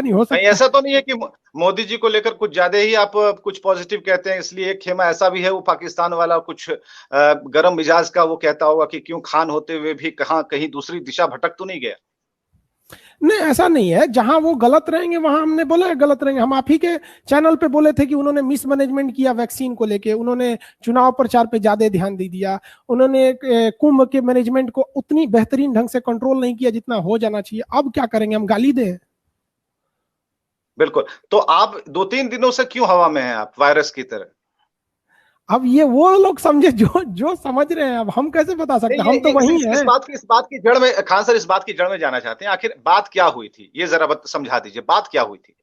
नहीं हो नहीं, सकता। ऐसा तो नहीं है कि मोदी जी को लेकर कुछ ज्यादा ही आप कुछ पॉजिटिव कहते हैं, इसलिए एक खेमा ऐसा भी है वो पाकिस्तान वाला कुछ गरम मिजाज का, वो कहता होगा कि क्यों खान होते हुए भी कहाँ कहीं दूसरी दिशा भटक तो नहीं गया। नहीं ऐसा नहीं है, जहां वो गलत रहेंगे वहां हमने बोला है गलत रहेंगे। हम आप ही के चैनल पे बोले थे कि उन्होंने मिसमैनेजमेंट किया वैक्सीन को लेके, उन्होंने चुनाव प्रचार पे ज्यादा ध्यान दे दिया, उन्होंने कुंभ के मैनेजमेंट को उतनी बेहतरीन ढंग से कंट्रोल नहीं किया जितना हो जाना चाहिए। अब क्या करेंगे, हम गाली दें? बिल्कुल। तो आप 2-3 दिनों से क्यों हवा में हैं आप, वायरस की तरह? अब ये वो लोग समझे जो जो समझ रहे हैं, अब हम कैसे बता सकते नहीं, हैं, हम तो वही इस हैं। बात की जड़ में खान सर, इस बात की जड़ में जाना चाहते हैं, आखिर बात क्या हुई थी, ये जरा समझा दीजिए, बात क्या हुई थी?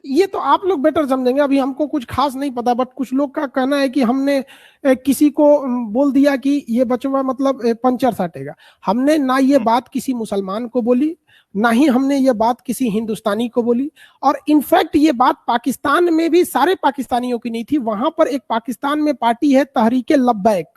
ये तो आप लोग बेटर समझेंगे, अभी हमको कुछ खास नहीं पता, बट कुछ लोग का कहना है कि हमने किसी को बोल दिया कि ये बचवा मतलब पंचर साटेगा। हमने ना ये बात किसी मुसलमान को बोली, ना ही हमने ये बात किसी हिंदुस्तानी को बोली। और इनफैक्ट ये बात पाकिस्तान में भी सारे पाकिस्तानियों की नहीं थी। वहां पर एक पाकिस्तान में पार्टी है तहरीके लब्बैक,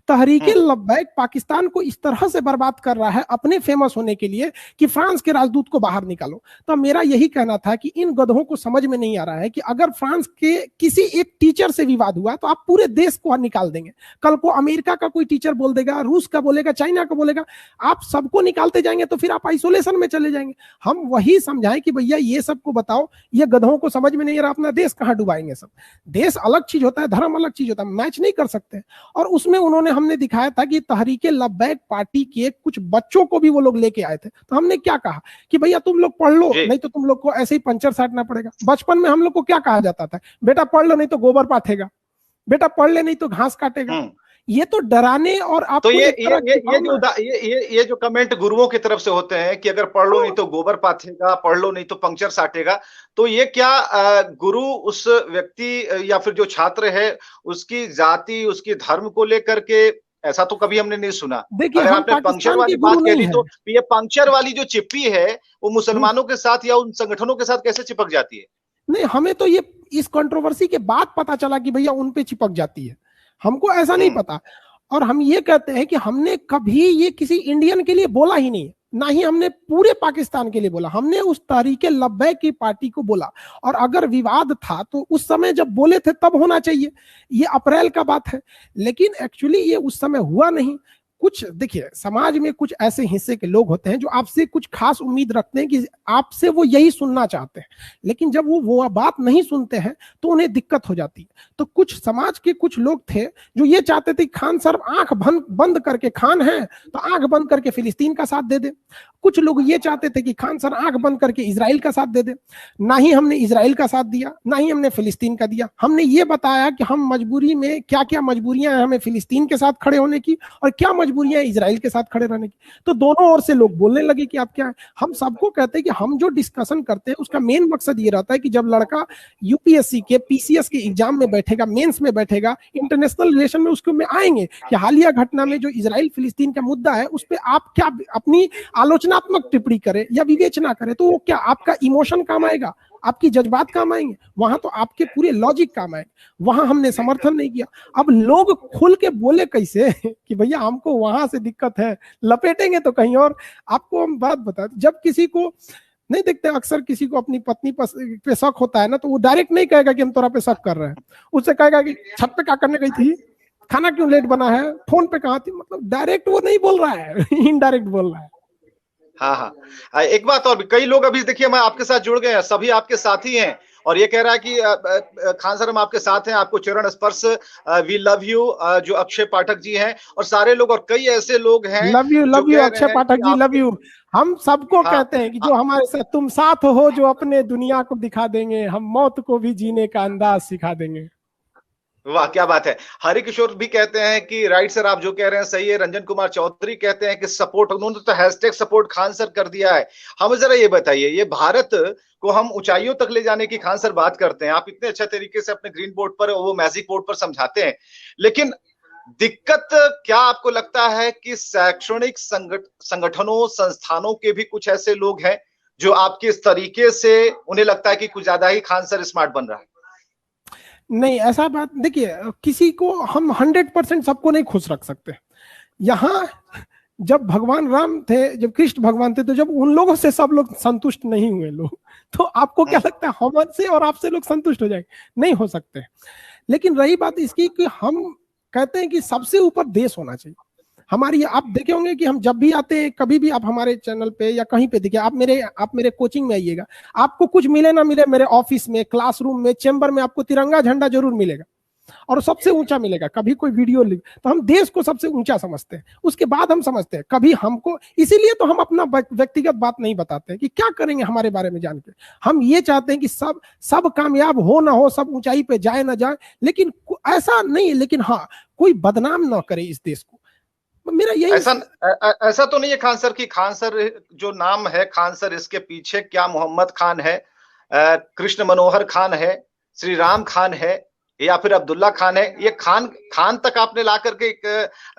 तहरीके लब्बैक पाकिस्तान को इस तरह से बर्बाद कर रहा है अपने फेमस होने के लिए कि फ्रांस के राजदूत को बाहर निकालो। तो मेरा यही कहना था कि इन गधों को समझ में नहीं आ रहा है कि अगर फ्रांस के किसी एक टीचर से विवाद हुआ तो आप पूरे देश को निकाल देंगे। कल को अमेरिका का कोई टीचर बोल देगा, रूस का बोलेगा, चाइना का बोलेगा, आप सबको निकालते जाएंगे तो फिर आप आइसोलेशन में चले जाएंगे। हम वही समझाएं कि भैया ये सबको बताओ, ये गधों को समझ में नहीं आ रहा, अपना देश कहां डुबाएंगे। सब देश अलग चीज होता है, धर्म अलग चीज होता है, मैच नहीं कर सकते। और उसमें उन्होंने हमने दिखाया था कि तहरीके लब्बैक पार्टी के कुछ बच्चों को भी वो लोग लेके आए थे। तो हमने क्या कहा कि भैया तुम लोग पढ़ लो, नहीं तो तुम लोग को ऐसे ही पंचर साटना पड़ेगा। बचपन में हम लोग को क्या कहा जाता था, बेटा पढ़ लो नहीं तो गोबर पाथेगा, बेटा पढ़ ले नहीं तो घास काटेगा। ये तो डराने और आपको तो ये एक तरह की ये जो कमेंट गुरुओं की तरफ से होते हैं कि अगर पढ़ लो नहीं तो गोबर पाथेगा, पढ़ लो नहीं तो पंक्चर साटेगा, तो ये क्या गुरु उस व्यक्ति या फिर जो छात्र है उसकी जाति, उसकी धर्म को लेकर के, ऐसा तो कभी हमने नहीं सुना। देखिए, अगर हम आपने पंक्चर पाकिस्तान के वाली गुरु बात कह नहीं दी, है। तो ये पंक्चर वाली जो चिप्पी है वो मुसलमानों के साथ या उन संगठनों के साथ कैसे चिपक जाती है? नहीं, हमें तो ये इस कंट्रोवर्सी के बाद पता चला कि भैया उन पे चिपक जाती है, हमको ऐसा नहीं पता। और हम ये कहते हैं कि हमने कभी ये किसी इंडियन के लिए बोला ही नहीं, ना ही हमने पूरे पाकिस्तान के लिए बोला, हमने उस तहरीके लब्बैक की पार्टी को बोला। और अगर विवाद था तो उस समय जब बोले थे तब होना चाहिए, ये अप्रैल का बात है। लेकिन एक्चुअली ये उस समय हुआ नहीं। कुछ देखिए, समाज में कुछ ऐसे हिस्से के लोग होते हैं जो आपसे कुछ खास उम्मीद रखते हैं कि आपसे वो यही सुनना चाहते हैं, लेकिन जब वो बात नहीं सुनते हैं तो उन्हें दिक्कत हो जाती है। तो कुछ समाज के कुछ लोग थे जो ये चाहते थे खान सर आंख बंद करके, खान है तो आंख बंद करके फिलिस्तीन का साथ दे दे। कुछ लोग ये चाहते थे कि खान सर आंख बंद करके इजराइल का साथ दे दे। ना ही हमने इजराइल का साथ दिया, ना ही हमने फिलिस्तीन का दिया। हमने ये बताया कि हम मजबूरी में क्या क्या मजबूरियां हैं हमें फिलिस्तीन के साथ खड़े होने की, और क्या मजबूरियां इजराइल के साथ खड़े रहने की। तो दोनों ओर से लोग बोलने लगे कि आप क्या है। हम सबको कहते हैं कि हम जो डिस्कशन करते हैं उसका मेन मकसद ये रहता है कि जब लड़का यूपीएससी के पीसीएस के एग्जाम में बैठेगा, मेंस में बैठेगा, इंटरनेशनल रिलेशन में उसको में आएंगे कि हालिया घटना में जो इजराइल फिलिस्तीन का मुद्दा है उस पर आप क्या अपनी आलोचनात्मक टिप्पणी करें या विवेचना करें, तो वो क्या आपका इमोशन काम आएगा, आपकी जज्बात काम आएंगे, वहां तो आपके पूरे लॉजिक काम आएंगे। वहां हमने समर्थन नहीं किया। अब लोग खुल के बोले कैसे कि भैया हमको वहां से दिक्कत है, लपेटेंगे तो कहीं और। आपको हम बात बता, जब किसी को नहीं देखते, अक्सर किसी को अपनी पत्नी पे शक होता है ना, तो वो डायरेक्ट नहीं कहेगा कि हम तोरा पे शक कर रहे हैं, उससे कहेगा कि छत पे क्या करने गई थी, खाना क्यों लेट बना है, फोन पे कहाँ थी। मतलब डायरेक्ट वो नहीं बोल रहा है, इनडायरेक्ट बोल रहा है। हाँ हाँ, एक बात और भी, कई लोग अभी देखिए मैं आपके साथ जुड़ गए हैं, सभी आपके साथी हैं, और ये कह रहा है कि खान सर हम आपके साथ हैं, आपको चरण स्पर्श, वी लव यू, जो अक्षय पाठक जी हैं और सारे लोग, और कई ऐसे लोग हैं love you Akshay Pathak ji, love you. हम सबको कहते हैं कि जो हमारे साथ तुम साथ हो, जो अपने दुनिया को दिखा देंगे, हम मौत को भी जीने का अंदाज सिखा देंगे। वाह क्या बात है। हरिकिशोर भी कहते हैं कि राइट सर, आप जो कह रहे हैं सही है। रंजन कुमार चौधरी कहते हैं कि सपोर्ट, उन्होंने तो हैशटैग सपोर्ट खान सर कर दिया है। हमें जरा ये बताइए, ये भारत को हम ऊंचाइयों तक ले जाने की खान सर बात करते हैं, आप इतने अच्छे तरीके से अपने ग्रीन बोर्ड पर, वो मैजिक बोर्ड पर समझाते हैं, लेकिन दिक्कत क्या आपको लगता है कि शैक्षणिक संगठनों, संस्थानों के भी कुछ ऐसे लोग हैं जो आपके इस तरीके से उन्हें लगता है कि कुछ ज्यादा ही खान सर स्मार्ट बन रहा है? नहीं, ऐसा बात देखिए, किसी को हम 100% सबको नहीं खुश रख सकते। यहाँ जब भगवान राम थे, जब कृष्ण भगवान थे, तो जब उन लोगों से सब लोग संतुष्ट नहीं हुए लोग, तो आपको क्या लगता है हमसे और आपसे लोग संतुष्ट हो जाएंगे? नहीं हो सकते। लेकिन रही बात इसकी कि हम कहते हैं कि सबसे ऊपर देश होना चाहिए हमारी। आप देखे होंगे कि हम जब भी आते हैं, कभी भी आप हमारे चैनल पे या कहीं पे देखिए, आप मेरे कोचिंग में आइएगा, आपको कुछ मिले ना मिले, मेरे ऑफिस में, क्लासरूम में, चेंबर में आपको तिरंगा झंडा जरूर मिलेगा, और सबसे ऊंचा मिलेगा। कभी कोई वीडियो लिख, तो हम देश को सबसे ऊंचा समझते हैं, उसके बाद हम समझते हैं कभी हमको, इसीलिए तो हम अपना व्यक्तिगत बात नहीं बताते हैं कि क्या करेंगे हमारे बारे में जान के। हम ये चाहते हैं कि सब कामयाब हो ना हो, सब ऊंचाई पे जाए ना जाए, लेकिन ऐसा नहीं, लेकिन हाँ, कोई बदनाम ना करे इस देश को। मेरा यही ऐसा तो नहीं है खान सर की, खान सर जो नाम है खान सर, इसके पीछे क्या मोहम्मद खान है, कृष्ण मनोहर खान है, श्री राम खान है, या फिर अब्दुल्ला खान है? ये खान खान तक आपने ला करके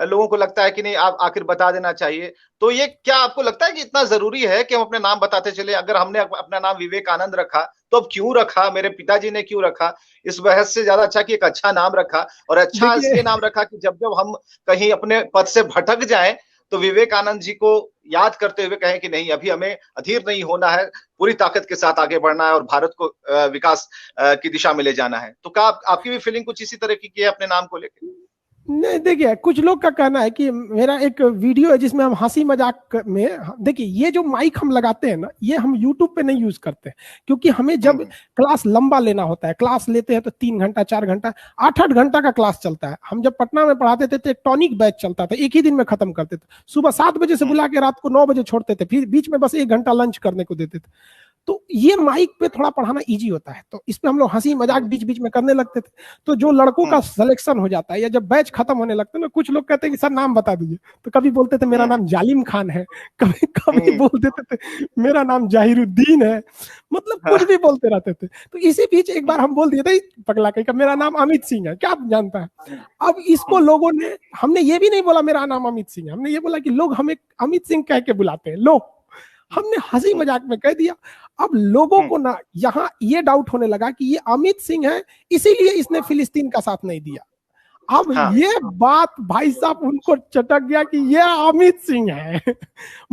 लोगों को लगता है कि नहीं आप आखिर बता देना चाहिए। तो ये क्या आपको लगता है कि इतना जरूरी है कि हम अपने नाम बताते चले? अगर हमने अपना नाम विवेकानंद रखा तो अब क्यों रखा, मेरे पिताजी ने क्यों रखा, इस बहस से ज्यादा अच्छा कि एक अच्छा नाम रखा, और अच्छा इसलिए नाम रखा कि जब जब हम कहीं अपने पद से भटक जाएं तो विवेकानंद जी को याद करते हुए कहें कि नहीं, अभी हमें अधीर नहीं होना है, पूरी ताकत के साथ आगे बढ़ना है और भारत को विकास की दिशा में ले जाना है। तो क्या आपकी भी फीलिंग कुछ इसी तरह की है अपने नाम को लेकर? नहीं, देखिए कुछ लोग का कहना है कि मेरा एक वीडियो है जिसमें हम हंसी मजाक में, देखिए ये जो माइक हम लगाते हैं ना, ये हम यूट्यूब पे नहीं यूज करते, क्योंकि हमें जब क्लास लंबा लेना होता है, क्लास लेते हैं तो 3 घंटा 4 घंटा 8-8 घंटा का क्लास चलता है। हम जब पटना में पढ़ाते थे तो टॉनिक बैच चलता था, एक ही दिन में खत्म करते थे, सुबह 7 बजे से बुला के रात को 9 बजे छोड़ते थे, फिर बीच में बस 1 घंटा लंच करने को देते थे। तो ये माइक पे थोड़ा पढ़ाना इजी होता है, तो इस पे हम लोग हंसी मजाक बीच बीच में करने लगते थे। तो जो लड़कों का सिलेक्शन हो जाता है या जब बैच खत्म होने लगता है ना, कुछ लोग कहते हैं कि सर नाम बता दीजिए, तो कभी बोलते थे मेरा नाम जालिम खान है, कभी कभी बोल देते थे मेरा नाम जाहिरुद्दीन है, मतलब कुछ भी बोलते रहते थे। तो इसी बीच एक बार हम बोल दिए थे पगला कहीं का मेरा नाम अमित सिंह है, क्या जानता है? अब इसको लोगों ने, हमने ये भी नहीं बोला मेरा नाम अमित सिंह है, हमने ये बोला कि लोग हमें अमित सिंह कह के बुलाते हैं, लो हमने हंसी मजाक में कह दिया। अब लोगों को ना यहाँ ये डाउट होने लगा कि ये अमित सिंह है, इसीलिए इसने फिलिस्तीन का साथ नहीं दिया। अब ये बात भाई साहब उनको चटक गया कि ये अमित सिंह है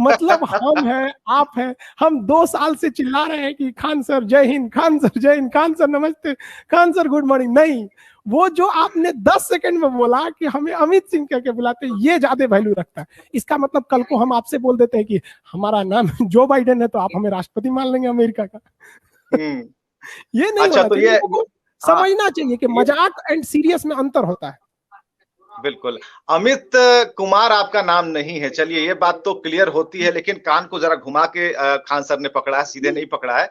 मतलब हम हैं, आप हैं, हम 2 साल से चिल्ला रहे हैं कि खान सर जय हिंद, खान सर जय हिंद, खान सर नमस्ते, खान सर गुड मॉर्निंग। नहीं, वो जो आपने 10 सेकंड में बोला कि हमें अमित सिंह कह के बुलाते, ये ज्यादा वैल्यू रखता है। इसका मतलब कल को हम आपसे बोल देते हैं कि हमारा नाम जो बाइडेन है तो आप हमें राष्ट्रपति मान लेंगे अमेरिका का ये नहीं अच्छा, होना तो चाहिए, ये समझना चाहिए कि मजाक एंड सीरियस में अंतर होता है। बिल्कुल, अमित कुमार आपका नाम नहीं है, चलिए ये बात तो क्लियर होती है, लेकिन कान को जरा घुमा के खान सर ने पकड़ा है, सीधे नहीं पकड़ा है।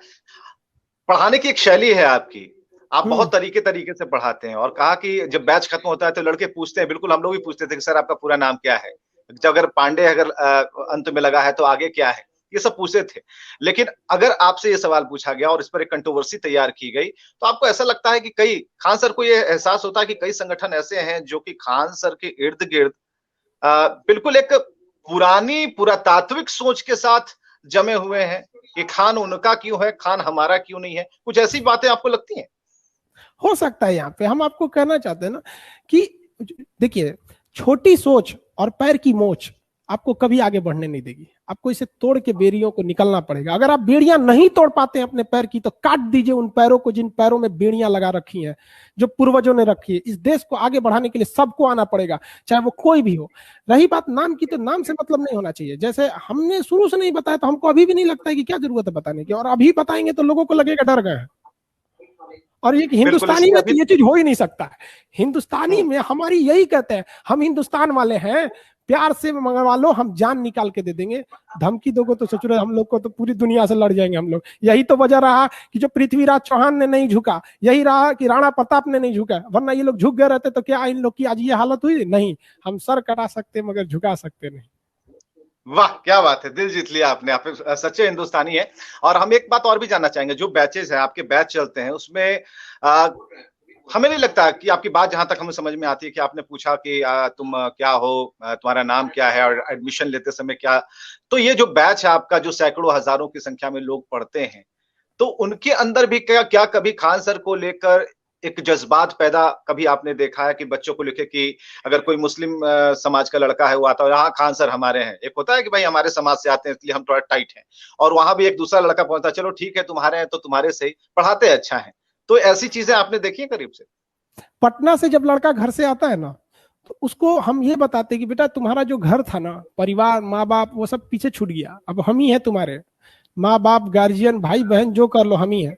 पढ़ाने की एक शैली है आपकी, आप बहुत तरीके से पढ़ाते हैं, और कहा कि जब बैच खत्म होता है तो लड़के पूछते हैं, बिल्कुल हम लोग भी पूछते थे कि सर आपका पूरा नाम क्या है, जब अगर पांडे अगर अंत में लगा है तो आगे क्या है, ये सब पूछते थे। लेकिन अगर आपसे ये सवाल पूछा गया और इस पर एक कंट्रोवर्सी तैयार की गई, तो आपको ऐसा लगता है कि कई खान सर को ये एहसास होता है कि कई संगठन ऐसे हैं जो कि खान सर के इर्द गिर्द बिल्कुल एक पुरानी पुरातात्विक सोच के साथ जमे हुए हैं कि खान उनका क्यों है, खान हमारा क्यों नहीं है? कुछ ऐसी बातें आपको लगती हैं? हो सकता है। यहाँ पे हम आपको कहना चाहते हैं ना कि देखिए, छोटी सोच और पैर की मोच आपको कभी आगे बढ़ने नहीं देगी। आपको इसे तोड़ के बेड़ियों को निकलना पड़ेगा। अगर आप बेड़ियां नहीं तोड़ पाते हैं अपने पैर की, तो काट दीजिए उन पैरों को जिन पैरों में बेड़ियां लगा रखी हैं, जो पूर्वजों ने रखी है। इस देश को आगे बढ़ाने के लिए सबको आना पड़ेगा, चाहे वो कोई भी हो। रही बात नाम की, तो नाम से मतलब नहीं होना चाहिए। जैसे हमने शुरू से नहीं बताया तो हमको अभी भी नहीं लगता है कि क्या जरूरत है बताने की, और अभी बताएंगे तो लोगों को लगेगा डर गए। और ये हिंदुस्तानी में तो ये चीज हो ही नहीं सकता है। हिंदुस्तानी में हमारी यही कहते हैं, हम हिंदुस्तान वाले हैं, प्यार से मंगवा लो, हम जान निकाल के दे देंगे। धमकी दोगे तो सोच रहे हम लोग को तो पूरी दुनिया से लड़ जाएंगे हम लोग। यही तो वजह रहा कि जो पृथ्वीराज चौहान ने नहीं झुका, यही रहा कि राणा प्रताप ने नहीं झुका, वरना ये लोग झुक गए रहते तो क्या इन लोग की आज ये हालत हुई? नहीं, हम सर कटा सकते मगर झुका सकते नहीं। वाह, क्या बात है, दिल जीत लिया आपने, आप सच्चे हिंदुस्तानी है। और हम एक बात और भी जानना चाहेंगे, जो बैचेस हैं आपके, बैच चलते हैं उसमें हमें नहीं लगता कि आपकी बात जहां तक हमें समझ में आती है कि आपने पूछा कि तुम क्या हो, तुम्हारा नाम क्या है, और एडमिशन लेते समय क्या, तो ये जो बैच है आपका, जो सैकड़ों हजारों की संख्या में लोग पढ़ते हैं, तो उनके अंदर भी क्या क्या कभी खान सर को लेकर एक जज्बात पैदा कभी आपने देखा है कि बच्चों को लिखे कि अगर कोई मुस्लिम समाज का लड़का है वो आता है, हाँ खान सर हमारे हैं, एक होता है कि भाई हमारे समाज से आते हैं इसलिए हम थोड़ा टाइट हैं, और वहां भी एक दूसरा लड़का पहुंचता है, चलो ठीक है तुम्हारे हैं तो तुम्हारे से ही पढ़ाते अच्छा है। तो ऐसी चीजें आपने देखी है करीब से? पटना से जब लड़का घर से आता है ना, तो उसको हम ये बताते कि बेटा तुम्हारा जो घर था ना, परिवार, माँ बाप, वो सब पीछे छूट गया, अब हम ही है तुम्हारे माँ बाप, गार्जियन, भाई बहन, जो कर लो हम ही है।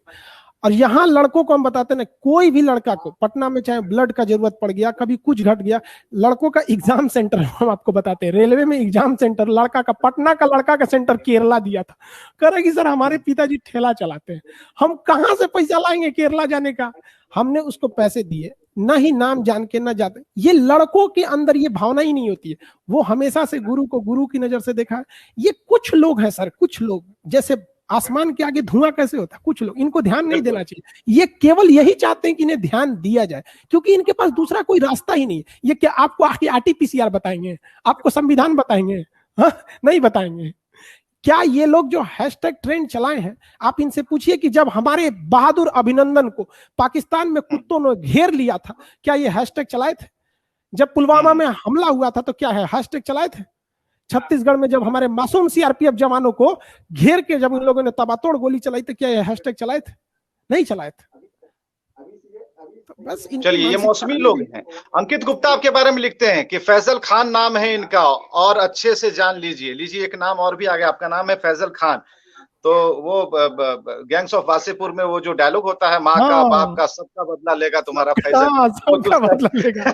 और यहाँ लड़कों को हम बताते ना, कोई भी लड़का को पटना में चाहे ब्लड का जरूरत पड़ गया, कभी कुछ घट गया, लड़कों का एग्जाम सेंटर हम आपको बताते हैं, रेलवे में एग्जाम सेंटर लड़का का, पटना का लड़का का सेंटर केरला दिया था। कह रहे कि सर हमारे पिताजी ठेला चलाते हैं, हम कहाँ से पैसा लाएंगे केरला जाने का। हमने उसको पैसे दिए, ना ही नाम जान के ना जाते। ये लड़कों के अंदर ये भावना ही नहीं होती है, वो हमेशा से गुरु को गुरु की नजर से देखा है। ये कुछ लोग हैं सर, कुछ लोग, जैसे आसमान के आगे धुआं कैसे होता है, कुछ लोग, इनको ध्यान नहीं देना चाहिए। ये केवल यही चाहते हैं कि इन्हें ध्यान दिया जाए, क्योंकि इनके पास दूसरा कोई रास्ता ही नहीं है। ये क्या आपको आरटीपीसीआर बताएंगे, आपको संविधान बताएंगे? हाँ, नहीं बताएंगे। क्या ये लोग जो हैशटैग ट्रेंड चलाए हैं, आप इनसे पूछिए कि जब हमारे बहादुर अभिनंदन को पाकिस्तान में कुत्तों ने घेर लिया था, क्या ये हैशटैग चलाए थे? जब पुलवामा में हमला हुआ था तो क्या है हैशटैग चलाए थे? छत्तीसगढ़ में जब हमारे मासूम सीआरपीएफ जवानों को घेर के जब उन लोगों ने तबातोड़ गोली चलाई तो क्या ये हैशटैग चलाए थे? नहीं चलाए थे। तो बस चलिए, ये मौसमी लोग हैं। अंकित गुप्ता आपके बारे में लिखते हैं कि फैजल खान नाम है इनका, और अच्छे से जान लीजिए। लीजिए, एक नाम और भी आ गया, आपका नाम है फैजल खान। तो वो गैंग्स ऑफ वासेपुर में वो जो डायलॉग होता है, माँ का, बाप का, सबका बदला लेगा तुम्हारा फैजल, सबका बदला लेगा।